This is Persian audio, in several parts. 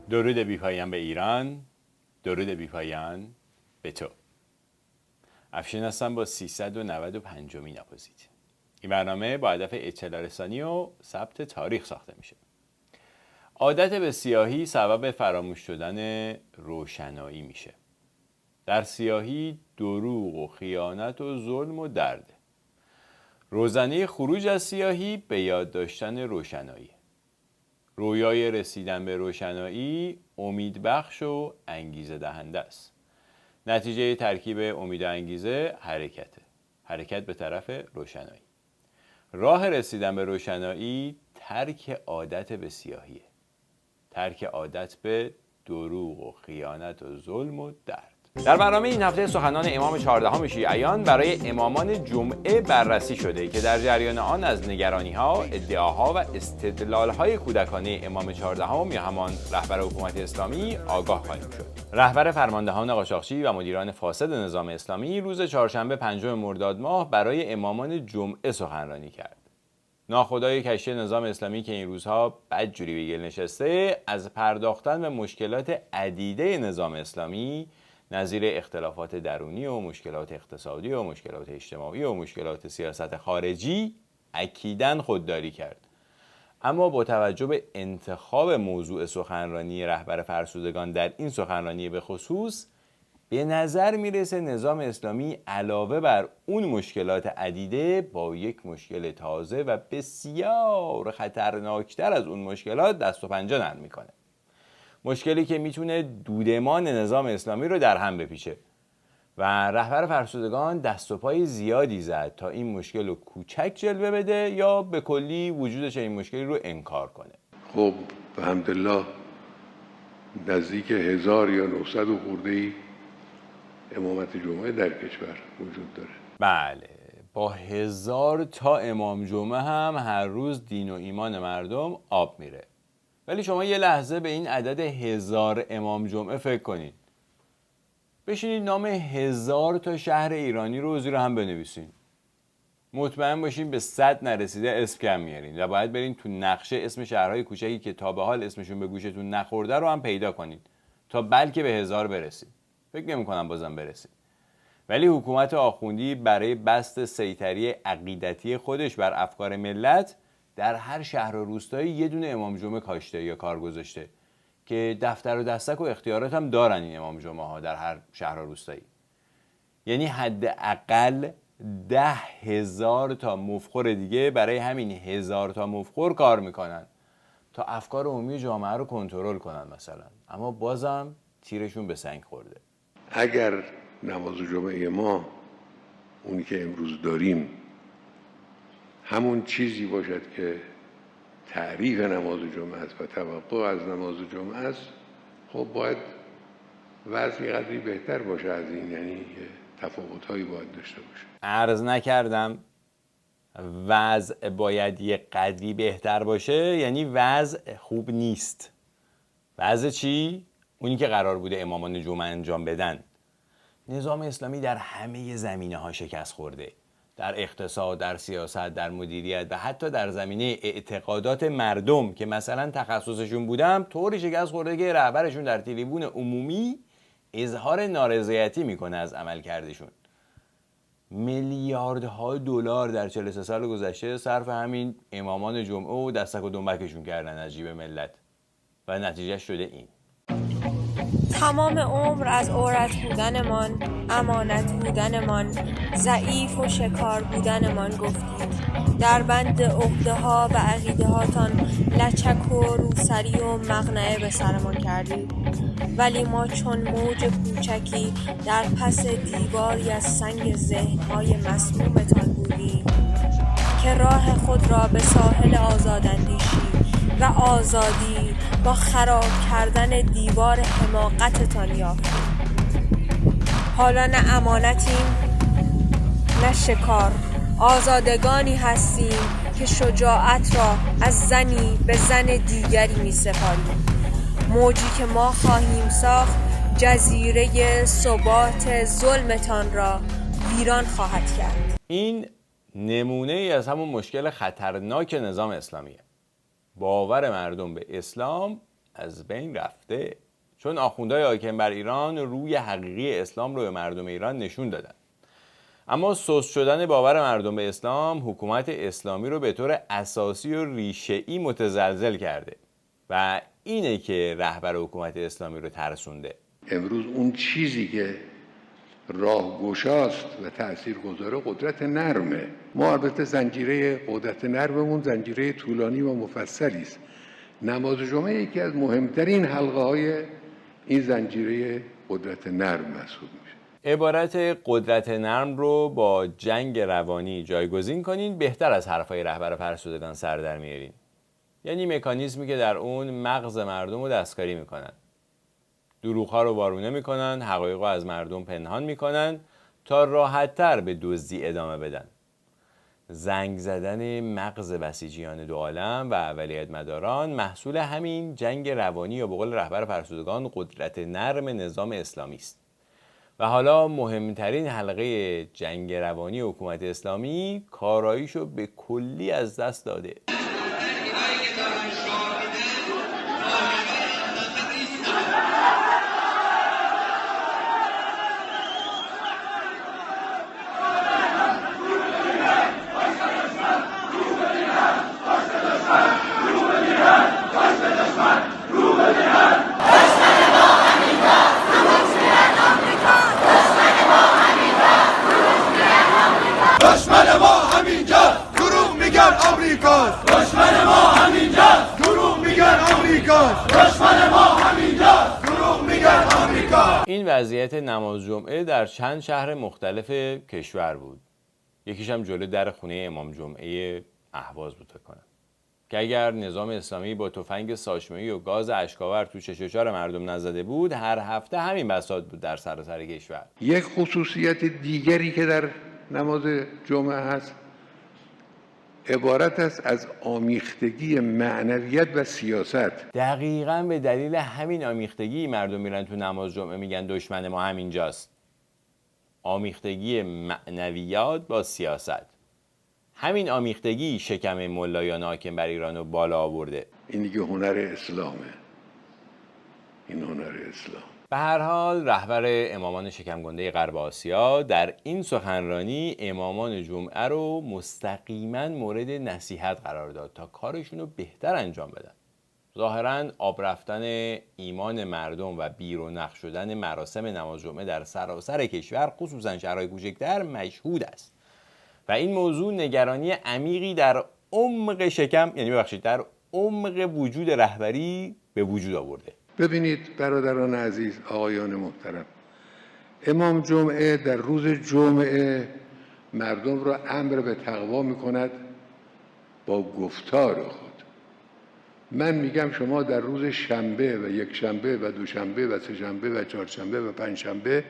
درود بی‌پایان به ایران، درود بی‌پایان به تو. افشین هستم با 395مین اپوزیت. این برنامه با هدف اطلاع رسانی و ثبت تاریخ ساخته میشه. عادت به سیاهی سبب فراموش شدن روشنایی میشه. در سیاهی دروغ و خیانت و ظلم و درده. روزنه خروج از سیاهی به یاد داشتن روشنایی. رویای رسیدن به روشنایی امیدبخش و انگیزه دهنده است. نتیجه ترکیب امید و انگیزه حرکت به طرف روشنایی. راه رسیدن به روشنایی ترک عادت به سیاهیه. ترک عادت به دروغ و خیانت و ظلم و درد. در برنامه این هفته سخنان امام 14 شیعیان برای امامان جمعه بررسی شده که در جریان آن از نگرانی‌ها، ادعاها و استدلال‌های کودکانه امام 14 یا همان رهبر حکومت اسلامی آگاه خواهیم شد. رهبر فرماندهان قاچاقچی و مدیران فاسد نظام اسلامی روز چهارشنبه 5 مرداد ماه برای امامان جمعه سخنرانی کرد. ناخدای کشتی نظام اسلامی که این روزها بدجوری به گل نشسته، از پرداختن به مشکلات عدیده نظام اسلامی نظیر اختلافات درونی و مشکلات اقتصادی و مشکلات اجتماعی و مشکلات سیاست خارجی اکیداً خودداری کرد. اما با توجه به انتخاب موضوع سخنرانی رهبر فرسودگان در این سخنرانی به خصوص، به نظر میرسه نظام اسلامی علاوه بر اون مشکلات عدیده با یک مشکل تازه و بسیار خطرناکتر از اون مشکلات دست و پنجه نرم میکنه. مشکلی که میتونه دودمان نظام اسلامی رو در هم بپیچه و رهبر فرسودگان دست و پای زیادی زد تا این مشکل رو کوچک جلوه بده یا به کلی وجودش این مشکلی رو انکار کنه. خب الحمدلله نزدیک 1000 یا 900 و خورده‌ای امامت جمعه در کشور وجود داره. بله، با 1000 تا امام جمعه هم هر روز دین و ایمان مردم آب میره. ولی شما یه لحظه به این عدد 1000 امام جمعه فکر کنید. بشینید نام 1000 تا شهر ایرانی رو زیر هم بنویسین. مطمئن باشین به 100 نرسیده اسم کم میارین و باید برین تو نقشه اسم شهرهای کوچکی که تا به حال اسمشون به گوشتون نخورده رو هم پیدا کنید تا بلکه به 1000 برسید. فکر نمی‌کنم بازم برسید. ولی حکومت آخوندی برای بسط سیطری عقیدتی خودش بر افکار ملت در هر شهر و روستایی یه دونه امام جمعه کاشته یا کار گذاشته که دفتر و دستک و اختیارات هم دارن این امام جمعه ها در هر شهر و روستایی. یعنی حداقل 10,000 تا مفخور دیگه برای همین 1000 تا مفخور کار میکنن تا افکار عمومی جامعه رو کنترل کنن مثلا. اما بازم تیرشون به سنگ خورده. اگر نماز جمعه ما اونی که امروز داریم همون چیزی باشد که تعریف نماز جمعه است و توقع از نماز جمعه است، خب باید وضعی قدری بهتر باشه از این، یعنی تفاوت‌هایی باید داشته باشه. عرض نکردم وضع باید یه قدری بهتر باشه، یعنی وضع خوب نیست. وضع چی؟ اونی که قرار بوده امامان جمعه انجام بدن. نظام اسلامی در همه زمینه‌ها شکست خورده. در اقتصاد، در سیاست، در مدیریت و حتی در زمینه اعتقادات مردم که مثلا تخصصشون بودم طوری شکست خورده که رهبرشون در تریبون عمومی اظهار نارضایتی میکنه از عملکردشون. میلیاردها دلار در 43 سال گذشته صرف همین امامان جمعه و دستک و دنبکشون کردن از جیب ملت و نتیجه شده این. تمام عمر از عورت بودنمان، امانت بودنمان، ضعیف و شکار بودنمان گفتید. در بند عقده ها و عقیده هاتان لچک و روسری و مقنعه به سرمان کردید. ولی ما چون موج کوچکی در پس دیواری از سنگ ذهن‌های مسمومتان بودیم که راه خود را به ساحل آزاداندیشی و آزادی با خراب کردن دیوار حماقتتان یافتیم. حالا نه امانتیم نه شکار، آزادگانی هستیم که شجاعت را از زنی به زن دیگری می سپاریم. موجی که ما خواهیم ساخت جزیره ثبات ظلمتان را ویران خواهد کرد. این نمونه ای از همون مشکل خطرناک نظام اسلامیه. باور مردم به اسلام از بین رفته، چون آخوندهای حاکم بر ایران روی حقیقی اسلام رو به مردم ایران نشون دادن. اما سست شدن باور مردم به اسلام حکومت اسلامی رو به طور اساسی و ریشه‌ای متزلزل کرده و اینه که رهبر حکومت اسلامی رو ترسونده. امروز اون چیزی که راهگشاست و تاثیرگذاره قدرت نرمه. ما البته زنجیره قدرت نرممون زنجیره طولانی و مفصلی است. نماز جمعه یکی از مهمترین حلقه های این زنجیره قدرت نرم محسوب میشه. عبارت قدرت نرم رو با جنگ روانی جایگزین کنین، بهتر از حرفای رهبر فرسودگان سر در میارین. یعنی مکانیزمی که در اون مغز مردم رو دستکاری میکنن، دروغ‌ها رو وارونه میکنن، حقایق رو از مردم پنهان میکنن تا راحت‌تر به دزدی ادامه بدن. زنگ زدن مغز بسیجیان دو عالم و اولیت مداران محصول همین جنگ روانی یا به قول رهبر فرسودگان قدرت نرم نظام اسلامی است. و حالا مهمترین حلقه جنگ روانی حکومت اسلامی کاراییشو به کلی از دست داده. دشمن ما همینجا دروغ میگن آمریکا، دشمن ما همینجا دروغ میگن آمریکا، دشمن ما همینجا دروغ میگن آمریکا. این وضعیت نماز جمعه در چند شهر مختلف کشور بود. یکیش هم جلو در خونه امام جمعه اهواز بود فکر کنم، که اگر نظام اسلامی با تفنگ ساچمه‌ای و گاز اشک‌آور تو چش و چار مردم نزده بود، هر هفته همین بساط بود در سراسر کشور. یک خصوصیت دیگری که در نماز جمعه هست عبارت است از آمیختگی معنویت و سیاست. دقیقاً به دلیل همین آمیختگی مردم میرن تو نماز جمعه میگن دشمن ما همینجاست. آمیختگی معنویات با سیاست. همین آمیختگی شکم ملایان حاکم بر ایران رو بالا آورده. این دیگه هنر اسلامه. این هنر اسلام. به هر حال رهبر امامان شکمگنده غرب آسیا در این سخنرانی امامان جمعه رو مستقیما مورد نصیحت قرار داد تا کارشون رو بهتر انجام بدن. ظاهراً آب رفتن ایمان مردم و بیرونق شدن مراسم نماز جمعه در سراسر کشور خصوصا شهرهای کوچکتر مشهود است و این موضوع نگرانی عمیقی در عمق شکم، یعنی ببخشید در عمق وجود رهبری به وجود آورده. ببینید برادران عزیز، آقایان محترم، امام جمعه در روز جمعه مردم را امر به تقوا می‌کند با گفتار خود. من میگم شما در روز شنبه و یک شنبه و دوشنبه و سه شنبه و چهارشنبه و پنج شنبه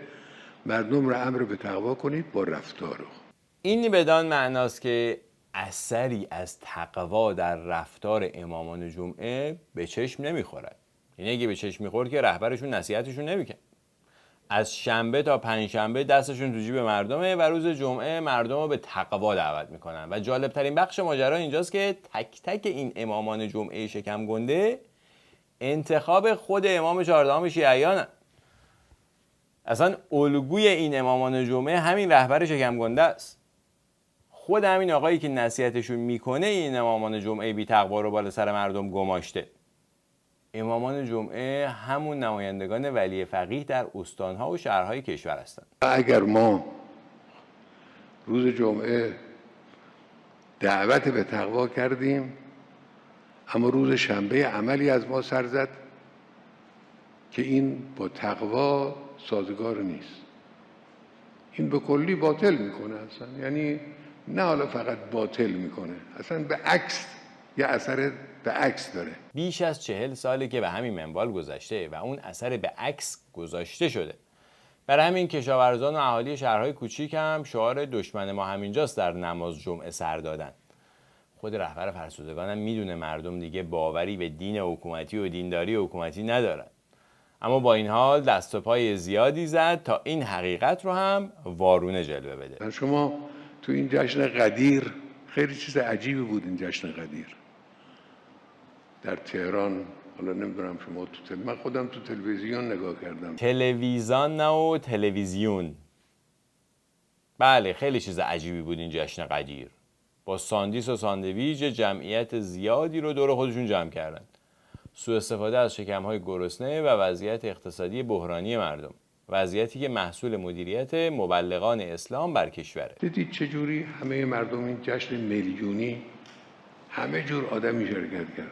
مردم را امر به تقوا کنید با رفتار خود. این بدان معناست که اثری از تقوا در رفتار امامان جمعه به چشم نمیخورد. یعنی اگه به چشم میخورد که رهبرشون نصیحتشون نمیکنه. از شنبه تا پنجشنبه دستشون تو جیب مردمه و روز جمعه مردم رو به تقوا دعوت میکنن. و جالب ترین بخش ماجرا اینجاست که تک تک این امامان جمعه شکم گنده انتخاب خود امام 14 شیعیانن. اصلا الگوی این امامان جمعه همین رهبر شکم گنده است. خود همین آقایی که نصیحتشون میکنه این امامان جمعه بی تقوا رو بالا سر مردم گماشته. امامان جمعه همون نمایندگان ولی فقیه در استانها و شهرهای کشور هستند. اگر ما روز جمعه دعوت به تقوا کردیم اما روز شنبه عملی از ما سر زد که این با تقوا سازگار نیست، این به کلی باطل میکنه اصلا. یعنی نه حالا فقط باطل میکنه، اصلا به عکس یه اثر به عکس داره. بیش از 40 ساله که به همین منوال گذشته و اون اثر به عکس گذاشته شده. برای همین کشاورزان و اهالی شهرهای کوچیک هم شعار دشمن ما همینجاست در نماز جمعه سر دادن. خود رهبر فرسودگان هم میدونه مردم دیگه باوری به دین حکومتی و دینداری حکومتی ندارن، اما با این حال دست و پای زیادی زد تا این حقیقت رو هم وارونه جلوه بده. شما تو این جشن قدیر خیلی چیز عجیبی بود. این جشن قدیر در تهران، حالا نمیدونم شما من خودم تو تلویزیون نگاه کردم. تلویزیون نه و تلویزیون. بله خیلی چیز عجیبی بود این جشن قدیر. با ساندیس و ساندویچ جمعیت زیادی رو دور خودشون جمع کردن. سوء استفاده از شکم‌های گرسنه و وضعیت اقتصادی بحرانی مردم. وضعیتی که محصول مدیریت مبلغان اسلام بر کشوره. دیدید چجوری همه مردم این جشن میلیونی همه جور آدمی شرکت کردن.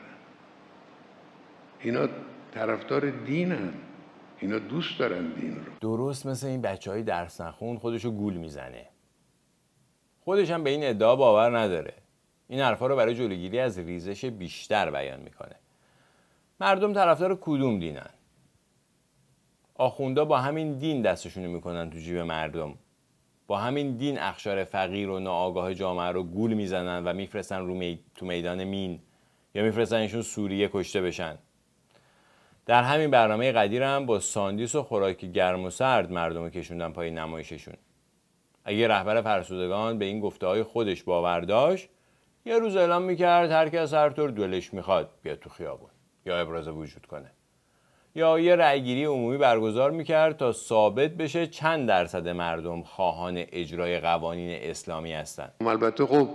اینا طرفدار دینن، اینا دوست دارن دین رو. درست مثل این بچهای درس نخون خودشو گول میزنه. خودش هم به این ادعا باور نداره. این حرفا رو برای جلوگیری از ریزش بیشتر بیان میکنه. مردم طرفدار کدوم دینن؟ آخوندا با همین دین دستشونو میکنن تو جیب مردم. با همین دین اخشار فقیر و ناآگاه جامعه رو گول میزنن و میفرستن تو میدان مین یا میفرستنشون سوریه کشته بشن. در همین برنامه قدیر هم با ساندیس و خوراک گرم و سرد مردم رو کشوندن پای نمایششون. اگه رهبر فرسودگان به این گفته‌های خودش باور داشت، یه روز اعلام میکرد هر کس هر طور دلش میخواد بیاد تو خیابون یا ابراز وجود کنه. یا یه رأیگیری عمومی برگزار میکرد تا ثابت بشه چند درصد مردم خواهان اجرای قوانین اسلامی هستن. البته خب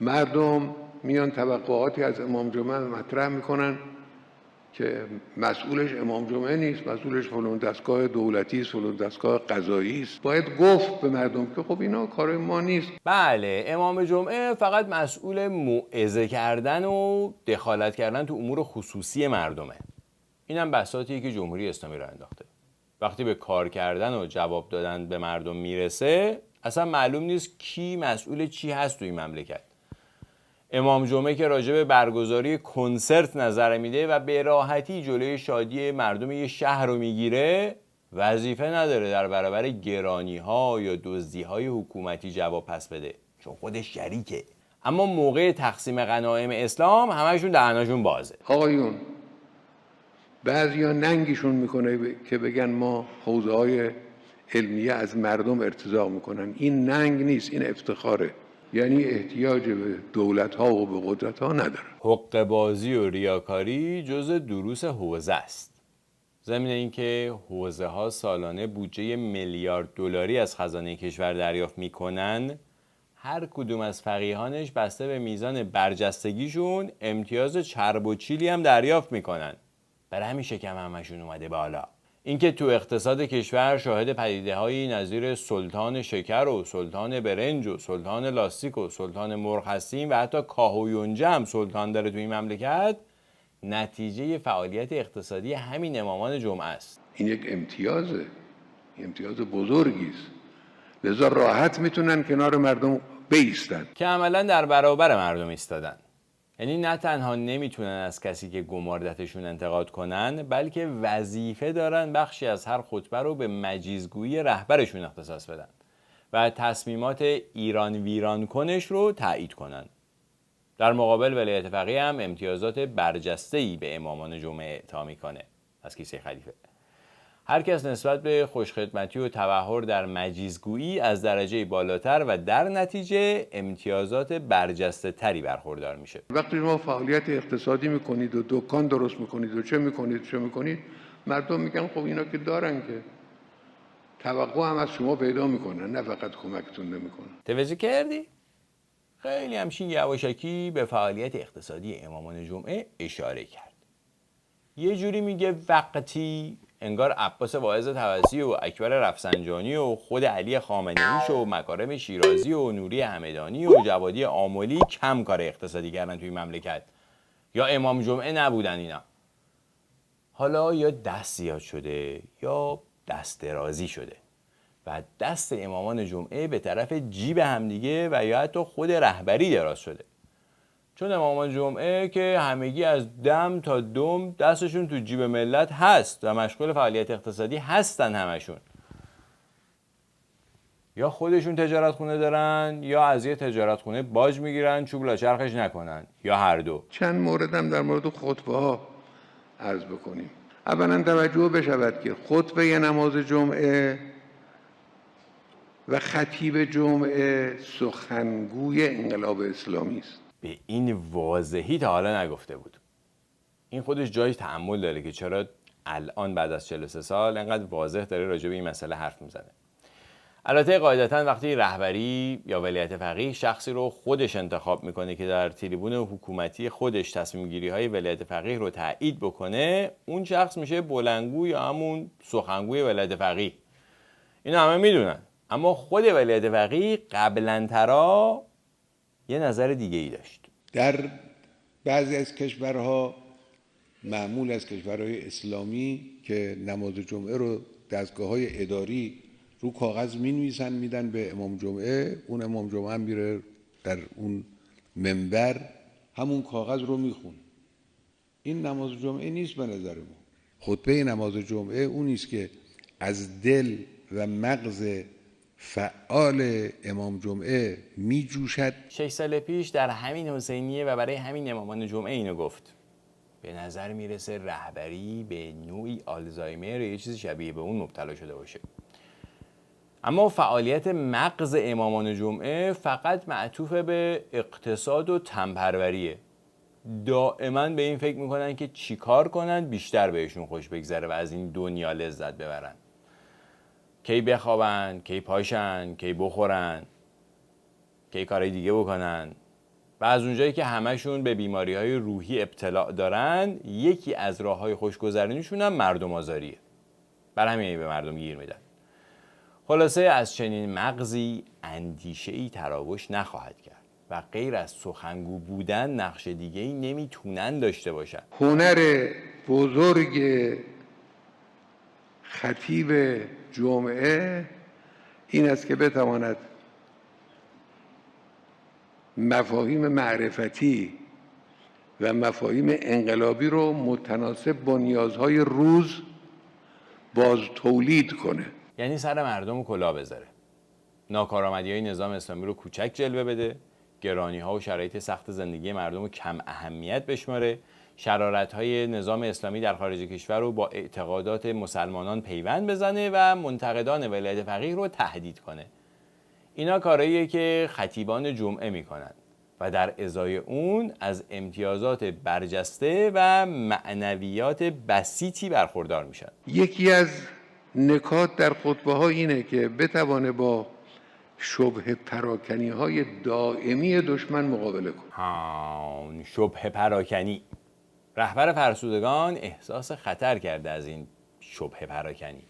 مردم میان توقعاتی از امام جمعه مطرح میکنن که مسئولش امام جمعه نیست، مسئولش فلان دستگاه دولتی است، فلان دستگاه قضایی است. باید گفت به مردم که خب اینا کار ما نیست. بله، امام جمعه فقط مسئول موعظه کردن و دخالت کردن تو امور خصوصی مردمه. اینم بساطیه که جمهوری اسلامی رو انداخته. وقتی به کار کردن و جواب دادن به مردم میرسه، اصلا معلوم نیست کی مسئول چی هست تو این مملکت. امام جمعه که راجع به برگزاری کنسرت نظر میده و به راحتی جلوی شادی مردم یه شهر رو میگیره، وظیفه نداره در برابر گرانی‌ها یا دزدی‌های حکومتی جواب پس بده، چون خودش شریکه. اما موقع تقسیم غنایم اسلام همشون دهناشون بازه. آقایون، بعضیا ننگشون میکنه که بگن ما حوزه‌های علمیه از مردم ارتضاع میکنن. این ننگ نیست، این افتخاره. یعنی احتیاج به دولت‌ها و به قدرت‌ها نداره. حقه بازی و ریاکاری جز دروس حوزه است. ضمن اینکه حوزه ها سالانه بودجه میلیارد دلاری از خزانه کشور دریافت میکنن، هر کدوم از فقیهانش بسته به میزان برجستگیشون امتیاز چرب و چیلی هم دریافت میکنن. برای همین شکم همشون اومده بالا. اینکه تو اقتصاد کشور شاهد پدیده‌هایی نظیر سلطان شکر و سلطان برنج و سلطان لاستیک و سلطان مرغ هستیم و حتی کاه و یونجه هم سلطان داره تو این مملکت، نتیجه فعالیت اقتصادی همین امامان جمعه است. این یک امتیازه، امتیاز بزرگی است. لذا راحت میتونن کنار مردم بایستن. که عملاً در برابر مردم ایستادن. یعنی نه تنها نمیتونن از کسی که گماردتشون انتقاد کنن، بلکه وظیفه دارن بخشی از هر خطبه رو به مجیزگویی رهبرشون اختصاص بدن و تصمیمات ایران ویران کنش رو تایید کنن. در مقابل ولایت فقیه هم امتیازات برجسته‌ای به امامان جمعه اعطا میکنه از کیسه خلیفه. هر کس نسبت به خوشخدمتی و تبحر در مجیزگویی از درجه بالاتر و در نتیجه امتیازات برجسته تری برخوردار میشه. وقتی شما فعالیت اقتصادی میکنید و دکان درست میکنید و چه میکنید مردم میگن خب اینا که دارن که توقع هم از شما پیدا میکنن، نه فقط کمکتون نمیکنن. توجه کردی؟ خیلی همچین یواشکی به فعالیت اقتصادی امامان جمعه اشاره کرد. یه جوری میگه وقتی انگار عباس واعظ طبسی و اکبر رفسنجانی و خود علی خامنه‌ای و مکارم شیرازی و نوری همدانی و جوادی آملی کم کار اقتصادی کردن توی مملکت، یا امام جمعه نبودن اینا. حالا یا دست زیاد شده یا دست درازی شده و دست امامان جمعه به طرف جیب همدیگه و یا حتی خود رهبری دراز شده. چون امامان جمعه که همگی از دم تا دم دستشون تو جیب ملت هست و مشغول فعالیت اقتصادی هستن همشون. یا خودشون تجارت خونه دارن یا از یه تجارت خونه باج میگیرن چوب لاچرخش نکنن، یا هر دو. چند موردم در مورد خطبه ها عرض بکنیم. اولا توجه بشود که خطبه نماز جمعه و خطیب جمعه سخنگوی انقلاب اسلامی است. به این واضحی تا حالا نگفته بود. این خودش جای تأمل داره که چرا الان بعد از 43 سال انقدر واضح داره راجع به این مسئله حرف میزنه. البته قاعدتاً وقتی رهبری یا ولایت فقیه شخصی رو خودش انتخاب میکنه که در تریبون حکومتی خودش تصمیم گیری های ولایت فقیه رو تایید بکنه، اون شخص میشه بلندگو یا همون سخنگوی ولایت فقیه. اینو همه میدونن، اما خود ولایت فقیه قبلاً ترا یه نظر دیگه ای داشت. در بعضی از کشورها، معمول از کشورهای اسلامی، که نماز جمعه رو دستگاه‌های اداری رو کاغذ می‌نویسن میدن به امام جمعه، اون امام جمعه هم میره در اون منبر همون کاغذ رو میخونه. این نماز جمعه نیست به نظر ما. خطبه نماز جمعه اون نیست که از دل و مغز فعال امام جمعه میجوشد. 6 سال پیش در همین حسینیه و برای همین امامان جمعه اینو گفت. به نظر میرسه رهبری به نوعی آلزایمر یا یه چیزی شبیه به اون مبتلا شده باشه. اما فعالیت مغز امامان جمعه فقط معطوف به اقتصاد و تنپروریه. دائما به این فکر میکنن که چیکار کنن بیشتر بهشون خوش بگذره و از این دنیا لذت ببرن. کی بخوابن، کی پاشن، کی بخورن، کی کارهای دیگه بکنن. و از اونجایی که همشون به بیماری‌های روحی ابتلا دارن، یکی از راه‌های خوشگذرونیشون هم مردم آزاریه. برای همین به مردم گیر میدن. خلاصه از چنین مغزی اندیشه‌ای تراوش نخواهد کرد و غیر از سخنگو بودن نقش دیگه‌ای نمیتونن داشته باشن. هنر بزرگ خطیب جمعه این است که بتواند مفاهیم معرفتی و مفاهیم انقلابی رو متناسب با نیازهای روز باز تولید کنه. یعنی سر مردم رو کلاه بذاره، ناکارآمدی‌های نظام اسلامی رو کوچک جلوه بده، گرانی‌ها و شرایط سخت زندگی مردم رو کم اهمیت بشماره، شرارت‌های نظام اسلامی در خارج کشور رو با اعتقادات مسلمانان پیوند بزنه و منتقدان ولایت فقیه رو تهدید کنه. اینا کارهاییه که خطیبان جمعه میکنن و در ازای اون از امتیازات برجسته و معنویات بسیطی برخوردار میشن. یکی از نکات در خطبه ها اینه که بتوانه با شبه پراکنی های دائمی دشمن مقابله کنه. شبه پراکنی. رهبر فرسودگان احساس خطر کرده از این شبه پراکنی.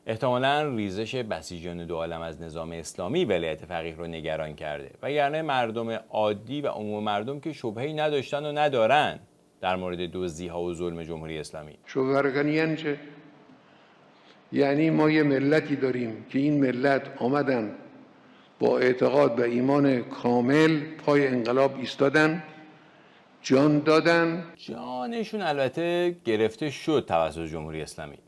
احتمالاً ریزش بسیجان دو عالم از نظام اسلامی ولایت فقیه رو نگران کرده، وگرنه مردم عادی و عموم مردم که شبهه‌ای نداشتن و ندارن در مورد دزدی‌ها و ظلم جمهوری اسلامی. شبه پراکنی یعنی چه؟ یعنی ما یه ملتی داریم که این ملت آمدن با اعتقاد و ایمان کامل پای انقلاب ایستادن، جان دادن. جانشون البته گرفته شد توسط جمهوری اسلامی.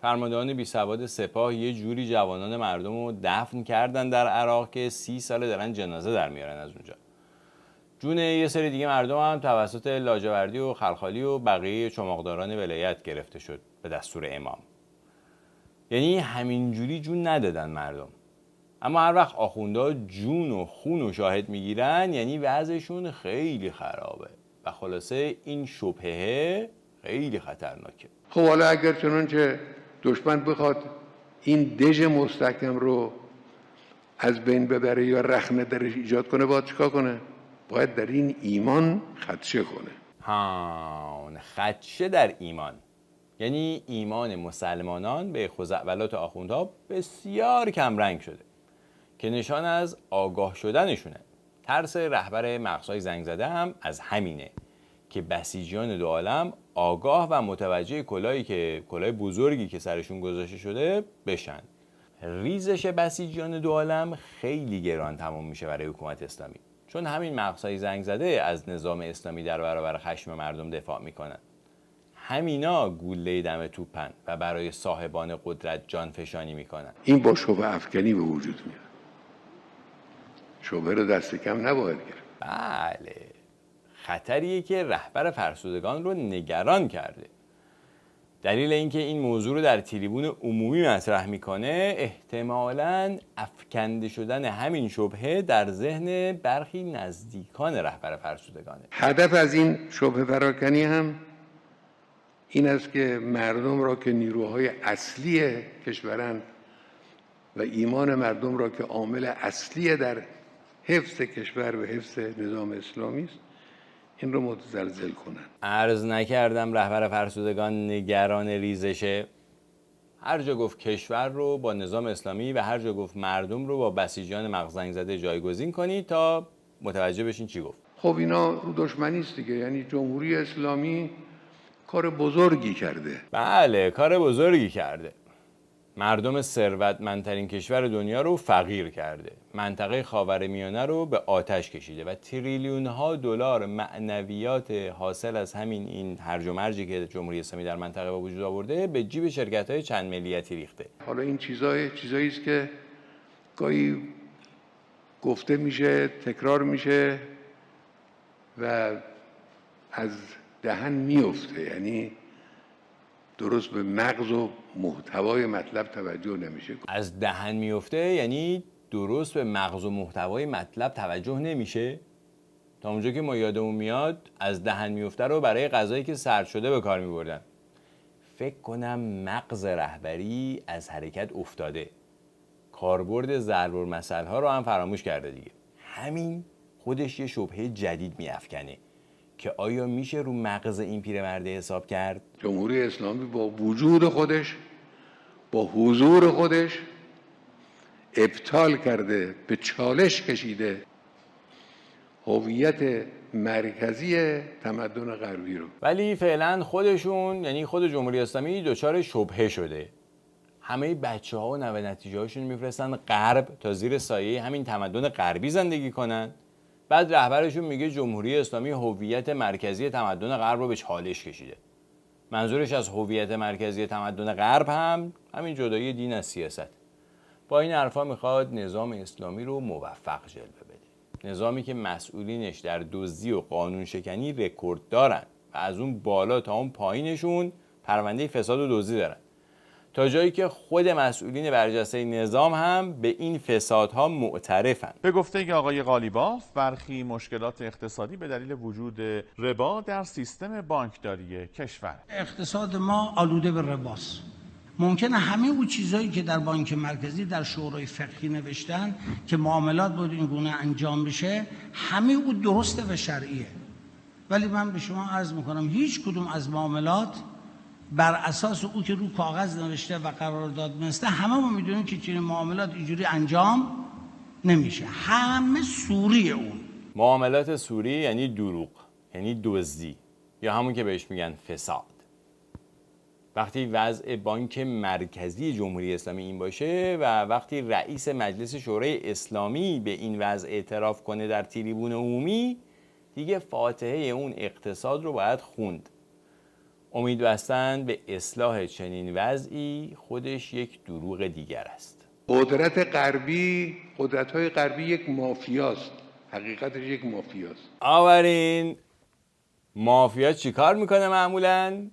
فرماندهان بیسواد سپاه یه جوری جوانان مردم رو دفن کردن در عراق که 30 ساله دارن جنازه در میارن از اونجا. جون یه سری دیگه مردم هم توسط لاجوردی و خلخالی و بقیه چماقداران ولایت گرفته شد به دستور امام. یعنی همینجوری جون ندادن مردم. اما هر وقت آخوندا جون و خون و شاهد میگیرن یعنی وضعشون خیلی خرابه و خلاصه این شبهه خیلی خطرناکه. خب حالا اگر چنانچه دشمن بخواد این دژ مستحکم رو از بین ببره یا رخنه درش ایجاد کنه، باید چیکار کنه؟ باید در این ایمان خدشه کنه. خدشه در ایمان یعنی ایمان مسلمانان به خزعبلات آخوندها بسیار کمرنگ شده که نشان از آگاه شدنشونه. ترس رهبر مغزهای زنگ زده هم از همینه که بسیجیان دو عالم آگاه و متوجه کلاه بزرگی که سرشون گذاشته شده بشن. ریزش بسیجیان دو عالم خیلی گران تمام میشه برای حکومت اسلامی، چون همین مغزهای زنگ زده از نظام اسلامی در برابر خشم مردم دفاع میکنن. همینا گوله دم توپن و برای صاحبان قدرت جان فشانی میکنن. این با شبه افکنی به وجود میاد. شبه رو دست کم نباید گرفت. بله، خطریه که رهبر فرسودگان رو نگران کرده. دلیل اینکه این موضوع رو در تریبون عمومی مطرح میکنه احتمالاً افکنده شدن همین شبهه در ذهن برخی نزدیکان رهبر فرسودگانه. هدف از این شبهه پراکنی هم این است که مردم را که نیروهای اصلی کشورند و ایمان مردم را که عامل اصلی در حفظ کشور و حفظ نظام اسلامی است این رو متزلزل کنند. عرض نکردم رهبر فرسودگان نگران ریزشه؟ هر جا گفت کشور رو با نظام اسلامی و هر جا گفت مردم رو با بسیجیان مغزنگ زده جایگزین کنید تا متوجه بشین چی گفت. خب اینا رو دشمنی است دیگه، یعنی جمهوری اسلامی کار بزرگی کرده. بله کار بزرگی کرده. مردم ثروتمندترین کشور دنیا رو فقیر کرده. منطقه خاورمیانه رو به آتش کشیده و تریلیون ها دلار معنویات حاصل از همین این هرج و مرجی که جمهوری اسلامی در منطقه به وجود آورده به جیب شرکت‌های چند ملیتی ریخته. حالا این چیزایی است که گاهی گفته میشه، تکرار میشه و از دهن میفته، یعنی درست به مغز و محتوای مطلب توجه نمیشه. از دهن میفته یعنی درست به مغز و محتوای مطلب توجه نمیشه؟ تا اونجا که ما یادمون میاد از دهن میفته رو برای غذایی که سرد شده به کار میبردن. فکر کنم مغز رهبری از حرکت افتاده. کاربرد ضرب المثل ها رو هم فراموش کرده دیگه. همین خودش یه شبهه جدید میافکنه که آیا میشه رو مغز این پیرمرده حساب کرد؟ جمهوری اسلامی با وجود خودش، با حضور خودش ابطال کرده، به چالش کشیده هویت مرکزی تمدن غربی رو. ولی فعلا خودشون یعنی خود جمهوری اسلامی دچار شبهه شده. همه بچه‌ها و نوه نتیجه‌هاشون میفرستن غرب تا زیر سایه همین تمدن غربی زندگی کنن. بعد رهبرشون میگه جمهوری اسلامی هویت مرکزی تمدن غرب رو به چالش کشیده. منظورش از هویت مرکزی تمدن غرب هم همین جدایی دین از سیاست. با این حرفا میخواد نظام اسلامی رو موفق جلوه بده. نظامی که مسئولینش در دزدی و قانون شکنی رکورد دارن و از اون بالا تا اون پایینشون پرونده فساد و دزدی دارن. تا جایی که خود مسئولین برجسته نظام هم به این فسادها معترفن. به گفته آقای قالیباف برخی مشکلات اقتصادی به دلیل وجود ربا در سیستم بانکداری کشور. اقتصاد ما آلوده به رباست. ممکنه همه اون چیزایی که در بانک مرکزی در شورای فقهی نوشتن که معاملات باید این گونه انجام بشه، همه اون درسته و شرعیه. ولی من به شما عرض میکنم هیچ کدوم از معاملات بر اساس او که رو کاغذ نوشته و قرارداد بسته، همه ما میدونیم که چنین معاملات اینجوری انجام نمیشه. همه سوری اون. معاملات سوری یعنی دروغ، یعنی دزدی، یا همون که بهش میگن فساد. وقتی وضع بانک مرکزی جمهوری اسلامی این باشه و وقتی رئیس مجلس شورای اسلامی به این وضع اعتراف کنه در تریبون عمومی، دیگه فاتحه اون اقتصاد رو باید خوند. امید بستن به اصلاح چنین وضعی خودش یک دروغ دیگر است. قدرت‌های غربی یک مافیاست. حقیقتش یک مافیاست. آورین مافیا چی کار میکنه معمولاً؟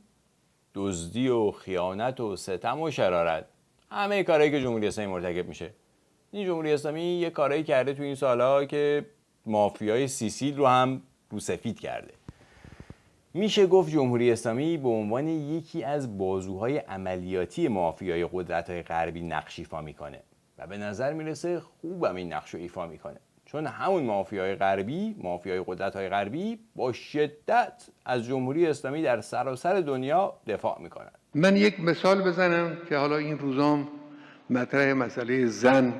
دزدی و خیانت و ستم و شرارت. همه کارهایی که جمهوری اسلامی مرتکب میشه. این جمهوری اسلامی یه کارهایی کرده تو این سالها که مافیای سیسیل رو هم رو سفید کرده. میشه گفت جمهوری اسلامی به عنوان یکی از بازوهای عملیاتی مافیای قدرت‌های غربی نقش ایفا میکنه و به نظر میرسه خوبم این نقش رو ایفا میکنه، چون همون مافیای قدرت‌های غربی با شدت از جمهوری اسلامی در سراسر دنیا دفاع میکنن. من یک مثال بزنم که حالا این روزام مطرح مسئله زن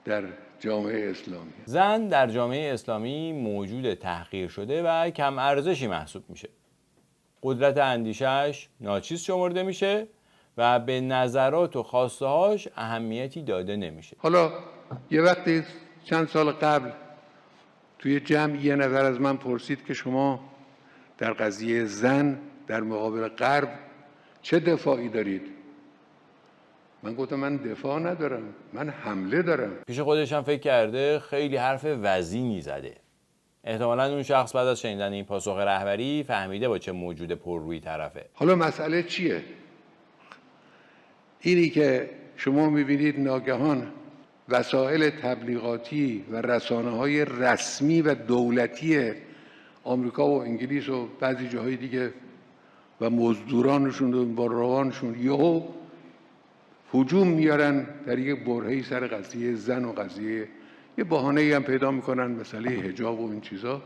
در جامعه اسلامی. زن در جامعه اسلامی موجود تحقیر شده و کم ارزشی محسوب میشه. قدرت اندیشش ناچیز شمرده میشه و به نظرات و خواسته‌هاش اهمیتی داده نمیشه. حالا یه وقتی چند سال قبل توی جمع یه نفر از من پرسید که شما در قضیه زن در مقابل غرب چه دفاعی دارید؟ من گفتم من دفاع ندارم، من حمله دارم. پیش خودش هم فکر کرده خیلی حرف وزینی زده. احتمالاً اون شخص بعد از شنیدن این پاسخ رهبری فهمیده با چه موجود پررویی طرفه. حالا مسئله چیه؟ اینی که شما میبینید ناگهان وسایل تبلیغاتی و رسانه‌های رسمی و دولتی آمریکا و انگلیس و بعضی جاهای دیگه و مزدورانشون و بارروانشون یهو هجوم میارن در یک برهه‌ای سر قضیه زن و قضیه یه بهانه‌ای هم پیدا میکنن، مسئله حجاب و این چیزا.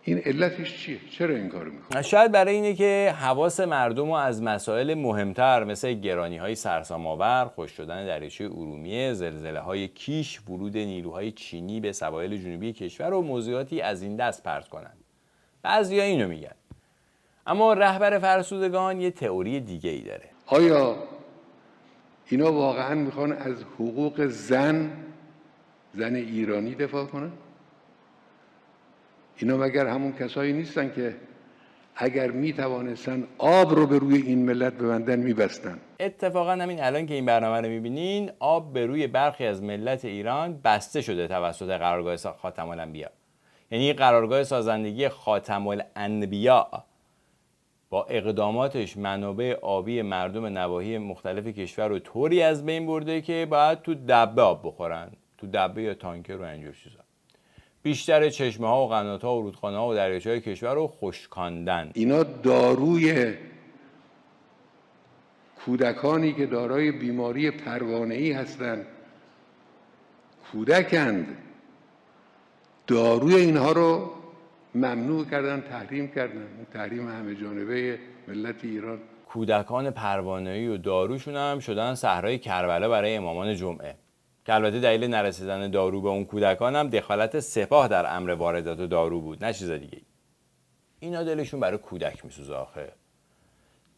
این علتش چیه؟ چرا این کارو میکنن؟ شاید برای اینه که حواس مردم رو از مسائل مهمتر مثل گرانی‌های سرسام‌آور، خشک شدن دریاچه ارومیه، زلزله‌های کیش، ورود نیروهای چینی به سواحل جنوبی کشور و موضوعاتی از این دست پرت کنند. بعضیا اینو میگن. اما رهبر فرسودگان یه تئوری دیگه ای داره. آیا اینا واقعا میخوان از حقوق زن ایرانی دفاع کنن؟ اینا مگر همون کسایی نیستن که اگر میتوانستن آب رو به روی این ملت ببندن میبستن؟ اتفاقا همین الان که این برنامه رو میبینین آب به روی برخی از ملت ایران بسته شده توسط قرارگاه خاتم الانبیا. یعنی قرارگاه سازندگی خاتم الانبیا با اقداماتش منابع آبی مردم نواحی مختلف کشور رو طوری از بین برده که باید تو دبه آب بخورن، تو دبه یا تانکر و اینجور چیزا. بیشتر چشمه ها و قنات ها و رودخانه ها و دریاچه های کشور رو خشکاندن. اینا داروی کودکانی که دارای بیماری پروانه‌ای هستند، کودکند، داروی اینها رو ممنوع کردن، تحریم کردن. تحریم همه جانبه ملت ایران. کودکان پروانه‌ای و داروشون هم شدن صحرای کربلا برای امامان جمعه، که البته دلیل نرسیدن دارو به اون کودکان هم دخالت سپاه در امر واردات دارو بود، نه چیز دیگه. اینا دلشون برای کودک میسوزه آخه.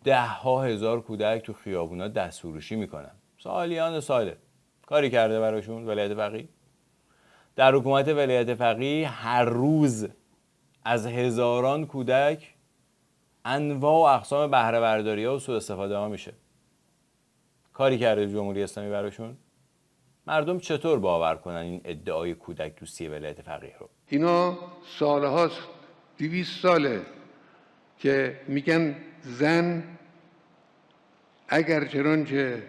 10,000 کودک تو خیابونا دست فروشی میکنن. سالیان ساله. کاری کرده براشون ولایت فقیه؟ در حکومت ولایت فقیه هر روز از هزاران کودک انواع و اقسام بهره برداری ها و سوء استفاده ها میشه. کاری کرده جمهوری اسلامی براشون؟ مردم چطور باور کنن این ادعای کودک دوستی ولایت فقیه رو؟ اینا سالهاست، 200 ساله که میگن زن اگر چنانچه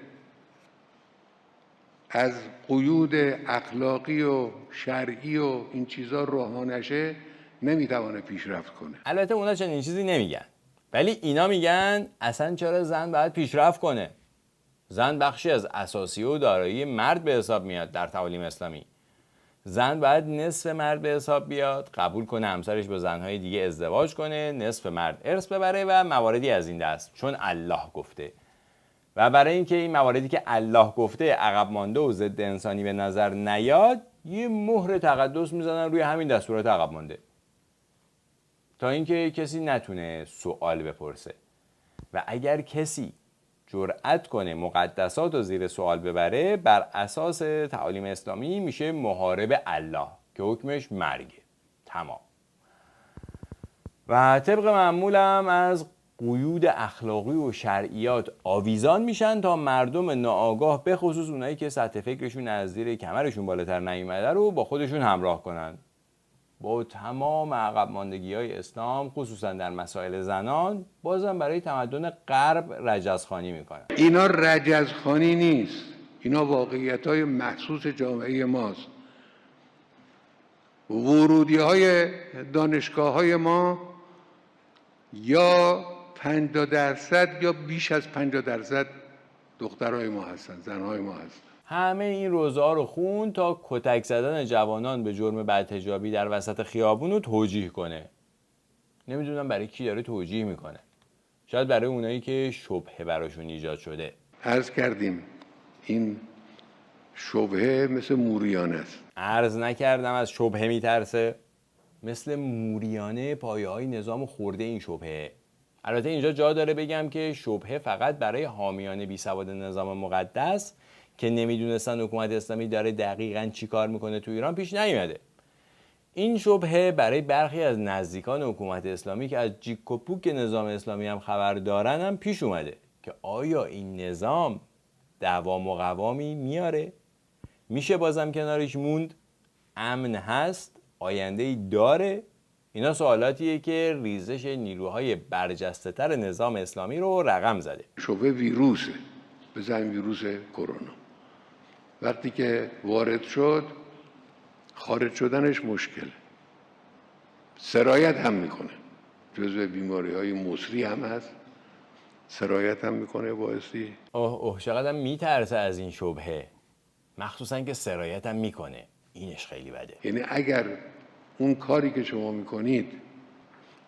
از قیود اخلاقی و شرعی و این چیزا رها نشه نمیتونه پیشرفت کنه. البته اونا چنین چیزی نمیگن، ولی اینا میگن اصلا چرا زن باید پیشرفت کنه؟ زن بخشی از اساسی و دارایی مرد به حساب میاد در تعالیم اسلامی. زن باید نصف مرد به حساب بیاد، قبول کنه همسرش با زنهای دیگه ازدواج کنه، نصف مرد ارث ببره و مواردی از این دست، چون الله گفته. و برای اینکه این مواردی که الله گفته عقب مانده و ضد انسانی به نظر نیاد، یه مهر تقدس میزنن روی همین دستورات عقب مانده تا اینکه کسی نتونه سوال بپرسه. و اگر کسی جرأت کنه مقدسات رو زیر سوال ببره، بر اساس تعالیم اسلامی میشه محارب الله که حکمش مرگه. تمام. و طبق معمولم از قیود اخلاقی و شرعیات آویزان میشن تا مردم ناآگاه، به خصوص اونایی که سطح فکرشون از زیر کمرشون بالاتر نیومده، رو با خودشون همراه کنن. با تمام عقب ماندگی‌های اسلام خصوصا در مسائل زنان، بازم برای تمدن غرب رجزخوانی میکنن. اینا رجزخوانی نیست، اینا واقعیت‌های محسوس جامعه ماست. ورودی‌های دانشگاه‌های ما یا 50% یا بیش از 50% دخترای ما هستن، زنهای ما هستن. همه این روزها رو خون تا کتک زدن جوانان به جرم بدحجابی در وسط خیابون رو توجیه کنه. نمیدونم برای کی داره توجیه میکنه. شاید برای اونایی که شبهه براشون ایجاد شده. عرض کردیم این شبهه مثل موریانه است. عرض نکردم از شبهه میترسه؟ مثل موریانه پایه های نظام خورده این شبهه. البته اینجا جا داره بگم که شبهه فقط برای حامیان بی سواد نظام مقدس که نمیدونستن حکومت اسلامی داره دقیقاً چی کار میکنه تو ایران پیش نیومده. این شبهه برای برخی از نزدیکان حکومت اسلامی که از جیک و پوک نظام اسلامی هم خبر دارن هم پیش اومده که آیا این نظام دوام و قوامی میاره؟ میشه بازم کنارش موند؟ امن هست؟ آینده‌ای داره؟ اینا سوالاتیه که ریزش نیروهای برجسته تر نظام اسلامی رو رقم زده. شبه ویروسه، بزن ویروس کرونا. وقتی که وارد شد خارج شدنش مشکله، سرایت هم میکنه، جزو بیماری‌های مصری هم هست، سرایت هم میکنه، بایستی چقدر میترسه از این شبهه، مخصوصا که سرایت هم میکنه. اینش خیلی بده. یعنی اگر اون کاری که شما میکنید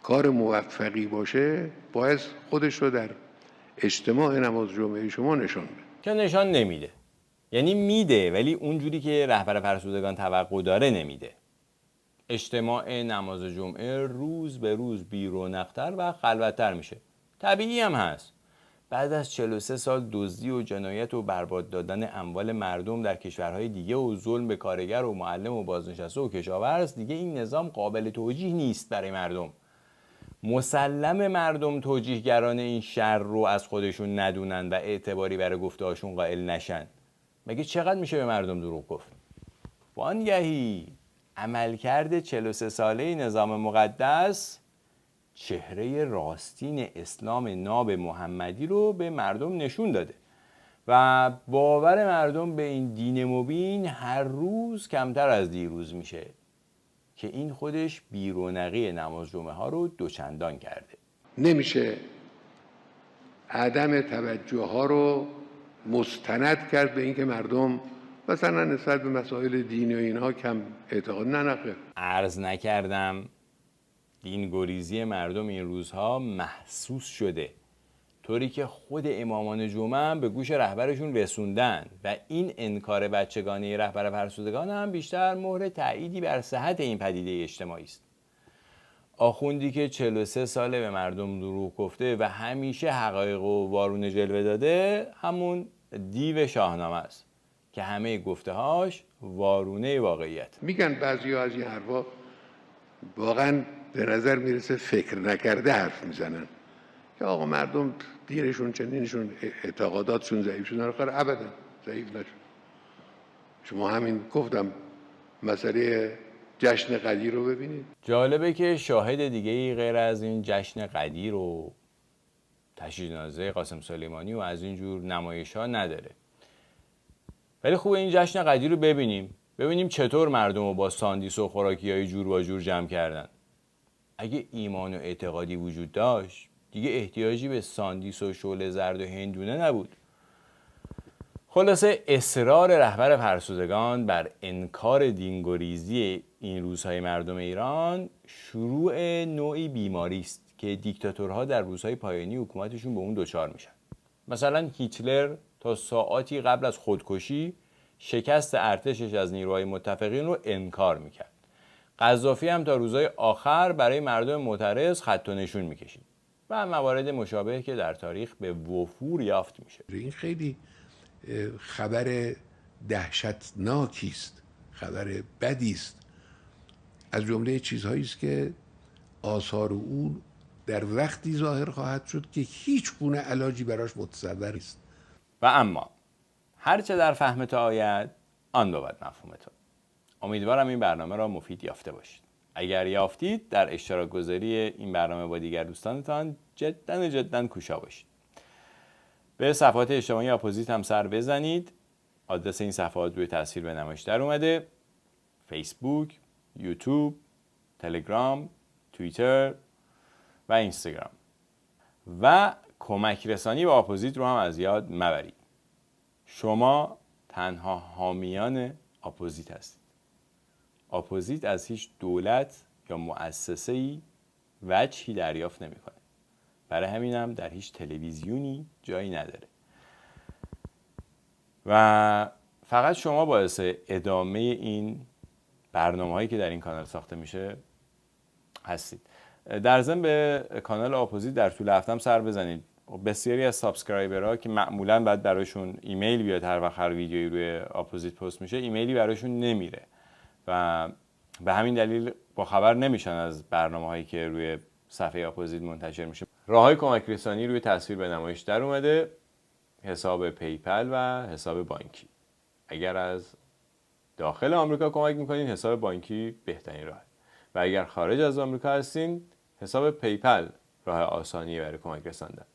کار موفقی باشه، باید خودش رو در اجتماع نماز جمعه شما نشان بده. که نشان نمیده، یعنی میده ولی اونجوری که رهبر فرسودگان توقع داره نمیده. اجتماع نماز جمعه روز به روز بی‌رونق‌تر و خلوت‌تر میشه. طبیعی هم هست. بعد از 43 سال دزدی و جنایت و برباد دادن اموال مردم در کشورهای دیگه و ظلم به کارگر و معلم و بازنشسته و کشاورز، دیگه این نظام قابل توجیه نیست برای مردم. مسلم مردم توجیهگران این شر رو از خودشون ندونن و اعتباری برای گفته‌هاشون قائل نشن. مگه چقدر میشه به مردم دروغ گفت؟ وانگهی عملکرد 43 ساله نظام مقدس چهره راستین اسلام ناب محمدی رو به مردم نشون داده و باور مردم به این دین مبین هر روز کمتر از دیروز میشه که این خودش بی‌رونقی نماز جمعه ها رو دوچندان کرده. نمیشه عدم توجه ها رو مستند کرد به اینکه مردم مثلا نسبت به مسائل دینی و اینها کم اعتقاد نخیر. عرض نکردم دین گریزی مردم این روزها محسوس شده، طوری که خود امامان جمعه هم به گوش رهبرشون رسوندن و این انکار بچگانه رهبر فرسودگان هم بیشتر مهر تأییدی بر صحت این پدیده اجتماعی است. آخوندی که 43 ساله به مردم دروغ گفته و همیشه حقایق و وارونه جلوه داده، همون دیو شاهنامه است که همه گفته‌هاش وارونه واقعیت. میگن بعضیا از این حرفا واقعا به نظر میرسه فکر نکرده حرف میزنن که آقا مردم دیرشون چنینشون اعتقاداتشون ضعیف شدن. آخر ابدا ضعیف نشد. شما همین گفتم مسئله جشن قدیر رو ببینید. جالبه که شاهد دیگه‌ای غیر از این جشن قدیر و تشییع قاسم سلیمانی و از این جور نمایش‌ها نداره. ولی خوبه این جشن قدیر رو ببینیم چطور مردم رو با ساندیس و خوراکی‌های جور و جور جمع کردن. اگه ایمان و اعتقادی وجود داشت دیگه احتیاجی به ساندیس و شعله زرد و هندونه نبود. خلاصه اصرار رهبر فرسودگان بر انکار دینگریزی این روزهای مردم ایران شروع نوعی بیماری است که دیکتاتورها در روزهای پایانی حکومتشون به اون دچار میشن. مثلا هیتلر تا ساعاتی قبل از خودکشی شکست ارتشش از نیروهای متفقین رو انکار میکرد. قذافی هم تا روزهای آخر برای مردم معترض خط و نشون میکشید و موارد مشابه که در تاریخ به وفور یافت میشه. این خیلی خبر دهشتناکی است، خبر بدی است. از جمله چیزهایی است که آثار اون در وقتی ظاهر خواهد شد که هیچ گونه علاجی براش متصور است. و اما هرچه در فهم تو آید آن بود مفهوم تو. امیدوارم این برنامه را مفید یافته باشید. اگر یافتید در اشتراک گذاری این برنامه با دیگر دوستانتان جدا کوشا باشید. به صفحات اجتماعی اپوزیت هم سر بزنید. آدرس این صفحات روی تصویر به نمایش در اومده: فیسبوک، یوتیوب، تلگرام، توییتر و اینستاگرام. و کمک رسانی به اپوزیت رو هم از یاد مبرید. شما تنها حامیان اپوزیت هستید. اپوزیت از هیچ دولت یا مؤسسه‌ای وجهی دریافت نمی‌کنه. برای همینم در هیچ تلویزیونی جایی نداره. و فقط شما باعث ادامه این برنامه‌هایی که در این کانال ساخته میشه هستید. در ضمن به کانال اپوزیت در طول هفته هم سر بزنید. بسیاری از سابسکرایبرها که معمولاً بعد براشون ایمیل بیاد هر وقت هر ویدیویی روی اپوزیت پست میشه، ایمیلی براشون نمیره و به همین دلیل با خبر نمیشن از برنامه‌هایی که روی صفحه اپوزیت منتشر میشه. راههای کمک رسانی روی تصویر به نمایش در اومده: حساب پیپل و حساب بانکی. اگر از داخل آمریکا کمک میکنین حساب بانکی بهترین راه و اگر خارج از آمریکا هستین حساب پیپل راه آسانیه برای کمک رساندن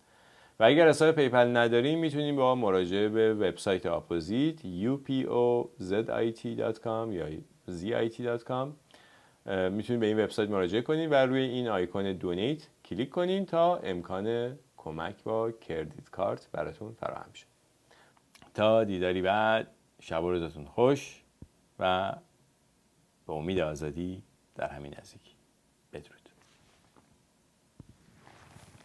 و اگر حساب پیپل ندارین میتونین با مراجعه به وبسایت اپوزیت upozit.com یا zit.com میتونین به این وبسایت مراجعه کنین و روی این آیکون دونیت کلیک کنین تا امکان کمک با کردیت کارت براتون فراهم شه. تا دیداری بعد، شب و روزتون خوش و به امید آزادی در همین نزدیکی. بدرود.